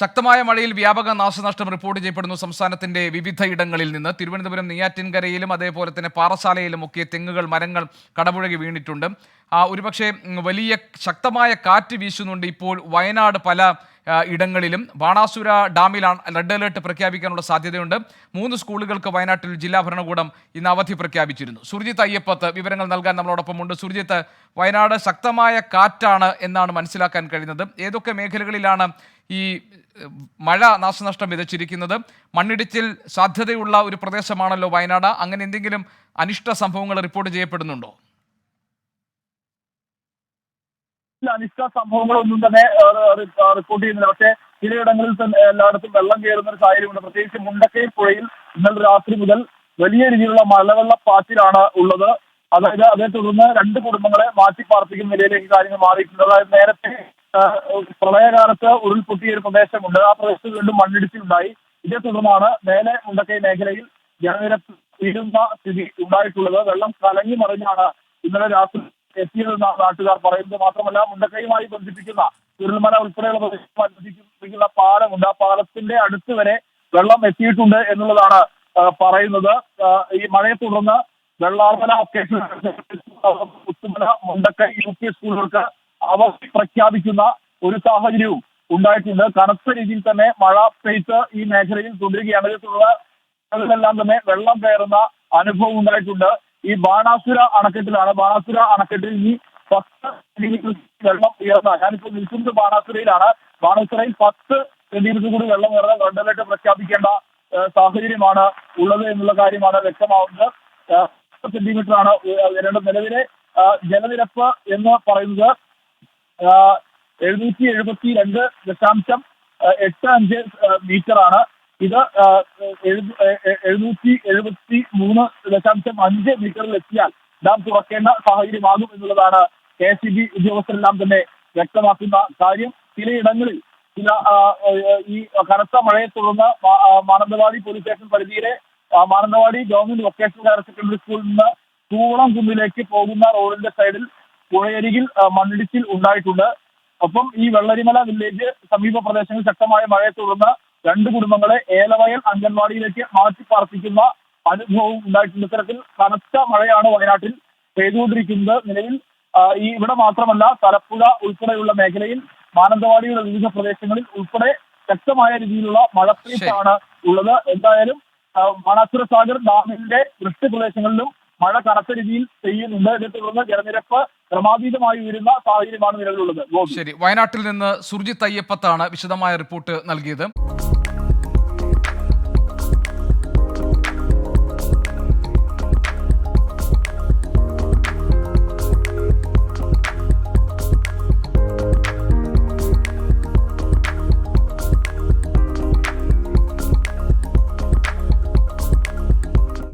ശക്തമായ മഴയിൽ വ്യാപക നാശനഷ്ടം റിപ്പോർട്ട് ചെയ്യപ്പെടുന്നു സംസ്ഥാനത്തിന്റെ വിവിധ ഇടങ്ങളിൽ നിന്ന്. തിരുവനന്തപുരം നെയ്യാറ്റിൻകരയിലും അതേപോലെ തന്നെ പാറശാലയിലും ഒക്കെ തെങ്ങുകൾ, മരങ്ങൾ കടപുഴകി വീണിട്ടുണ്ട്. ഒരുപക്ഷെ വലിയ ശക്തമായ കാറ്റ് വീശുന്നുണ്ട് ഇപ്പോൾ വയനാട് പല ഇടങ്ങളിലും. ബാണാസുര ഡാമിലാണ് റെഡ് അലേർട്ട് പ്രഖ്യാപിക്കാനുള്ള സാധ്യതയുണ്ട്. 3 സ്കൂളുകൾക്ക് വയനാട്ടിൽ ജില്ലാ ഭരണകൂടം ഇന്ന് അവധി പ്രഖ്യാപിച്ചിരുന്നു. സുർജിത്ത് അയ്യപ്പത്ത് വിവരങ്ങൾ നൽകാൻ നമ്മളോടൊപ്പമുണ്ട്. സുർജിത്ത്, വയനാട് ശക്തമായ കാറ്റാണ് എന്നാണ് മനസ്സിലാക്കാൻ കഴിയുന്നത്. ഏതൊക്കെ മേഖലകളിലാണ് ഈ മഴ നാശനഷ്ടം വിതച്ചിരിക്കുന്നത്? മണ്ണിടിച്ചിൽ സാധ്യതയുള്ള ഒരു പ്രദേശമാണല്ലോ വയനാട്. അങ്ങനെ എന്തെങ്കിലും അനിഷ്ട സംഭവങ്ങൾ റിപ്പോർട്ട് ചെയ്യപ്പെടുന്നുണ്ടോ? അനിഷ്ട സംഭവങ്ങളൊന്നും തന്നെ റിപ്പോർട്ട് ചെയ്യുന്നില്ല. പക്ഷേ ചിലയിടങ്ങളിൽ തന്നെ എല്ലായിടത്തും വെള്ളം കയറുന്ന ഒരു സാഹചര്യമുണ്ട്. പ്രത്യേകിച്ച് മുണ്ടക്കൈ പുഴയിൽ ഇന്നലെ രാത്രി മുതൽ വലിയ രീതിയിലുള്ള മലവെള്ളപ്പാച്ചിലാണ് ഉള്ളത്. അതായത് അതേ തുടർന്ന് 2 കുടുംബങ്ങളെ മാറ്റിപ്പാർപ്പിക്കുന്ന നിലയിലേക്ക് കാര്യങ്ങൾ മാറിയിട്ടുണ്ട്. അതായത് നേരത്തെ പ്രളയകാലത്ത് ഉരുൾപൊട്ടിയ ഒരു പ്രദേശമുണ്ട്. ആ പ്രദേശത്ത് വീണ്ടും മണ്ണിടിച്ചിലുണ്ടായി. ഇതേ തുടർന്നാണ് മേലെ മുണ്ടക്കൈ മേഖലയിൽ ജലനിരപ്പ് ഉയരുന്ന സ്ഥിതി ഉണ്ടായിട്ടുള്ളത്. വെള്ളം കലങ്ങി മറിഞ്ഞാണ് ഇന്നലെ രാത്രി എത്തിയതെന്നാണ് നാട്ടുകാർ പറയുന്നത്. മാത്രമല്ല മുണ്ടക്കൈയുമായി ബന്ധിപ്പിക്കുന്ന ചുരുൾമല ഉൾപ്പെടെയുള്ള പ്രദേശവുമായി ബന്ധിപ്പിക്കുന്ന പാലമുണ്ട്. ആ പാലത്തിന്റെ അടുത്ത് വരെ വെള്ളം എത്തിയിട്ടുണ്ട് എന്നുള്ളതാണ് പറയുന്നത്. ഈ മഴയെ തുടർന്ന് വെള്ളാർമല വൊക്കേഷണൽ പുത്തുമല, മുണ്ടക്കൈ UP സ്കൂളുകൾക്ക് അവധി പ്രഖ്യാപിക്കുന്ന ഒരു സാഹചര്യവും ഉണ്ടായിട്ടുണ്ട്. കനത്ത രീതിയിൽ തന്നെ മഴ പെയ്ത്ത് ഈ മേഖലയിൽ തുടരുകയാണ്. ഇതേ തുടർന്ന് അതിലെല്ലാം തന്നെ വെള്ളം കയറുന്ന അനുഭവം ഉണ്ടായിട്ടുണ്ട്. ഈ ബാണാസുര അണക്കെട്ടിലാണ്. ബാണാസുര അണക്കെട്ടിൽ ഇനി 10 സെന്റിമീറ്റർ വെള്ളം ഉയർന്ന, ഞാനിപ്പോൾ നിൽക്കുന്നത് ബാണാസുരയിലാണ്. ബാണാസുരയിൽ 10 സെന്റിമീറ്റർ കൂടി വെള്ളം ഉയർന്ന റെഡ് അലർട്ട് പ്രഖ്യാപിക്കേണ്ട സാഹചര്യമാണ് ഉള്ളത് എന്നുള്ള കാര്യമാണ് വ്യക്തമാവുന്നത്. 10 സെന്റിമീറ്റർ ആണ് വരേണ്ടത്. നിലവിലെ ജലനിരപ്പ് എന്ന് പറയുന്നത് 772.85 മീറ്റർ ആണ്. ഇത് 773.5 മീറ്ററിൽ എത്തിയാൽ ഡാം തുറക്കേണ്ട സാഹചര്യമാകും എന്നുള്ളതാണ് KSEB ഉദ്യോഗസ്ഥരെല്ലാം തന്നെ വ്യക്തമാക്കുന്ന കാര്യം. ചിലയിടങ്ങളിൽ ഈ കനത്ത മഴയെ തുടർന്ന് മാനന്തവാടി പോലീസ് സ്റ്റേഷൻ പരിധിയിലെ Mananthavady government vocational higher secondary സ്കൂളിൽ നിന്ന് കൂവളം കുന്നിലേക്ക് പോകുന്ന റോഡിന്റെ സൈഡിൽ പുഴയരികിൽ മണ്ണിടിച്ചിൽ ഉണ്ടായിട്ടുണ്ട്. ഒപ്പം ഈ വെള്ളരിമല വില്ലേജ് സമീപ പ്രദേശങ്ങളിൽ ശക്തമായ മഴയെ തുടർന്ന് 2 കുടുംബങ്ങളെ ഏലവയൽ അംഗൻവാടിയിലേക്ക് മാറ്റിപ്പാർപ്പിക്കുന്ന അനുഭവവും ഉണ്ടായിട്ടുണ്ട്. ഇത്തരത്തിൽ കനത്ത മഴയാണ് വയനാട്ടിൽ പെയ്തുകൊണ്ടിരിക്കുന്നത്. നിലവിൽ ഇവിടെ മാത്രമല്ല, തലപ്പുഴ ഉൾപ്പെടെയുള്ള മേഖലയിൽ മാനന്തവാടിയുടെ വിവിധ പ്രദേശങ്ങളിൽ ഉൾപ്പെടെ ശക്തമായ രീതിയിലുള്ള മഴപ്പെയ്ത്താണ് ഉള്ളത്. എന്തായാലും ബാണാസുര സാഗർ ഡാമിന്റെ വൃഷ്ടിപ്രദേശങ്ങളിലും മഴ കനത്ത രീതിയിൽ പെയ്യുന്നുണ്ട്. ഇതേ തുടർന്ന് ജലനിരപ്പ് ക്രമാതീതമായി ഉയരുന്ന സാഹചര്യമാണ് നിലവിലുള്ളത്. ശരി, വയനാട്ടിൽ നിന്ന് സുർജിത്ത് അയ്യപ്പത്താണ് വിശദമായ റിപ്പോർട്ട് നൽകിയത്.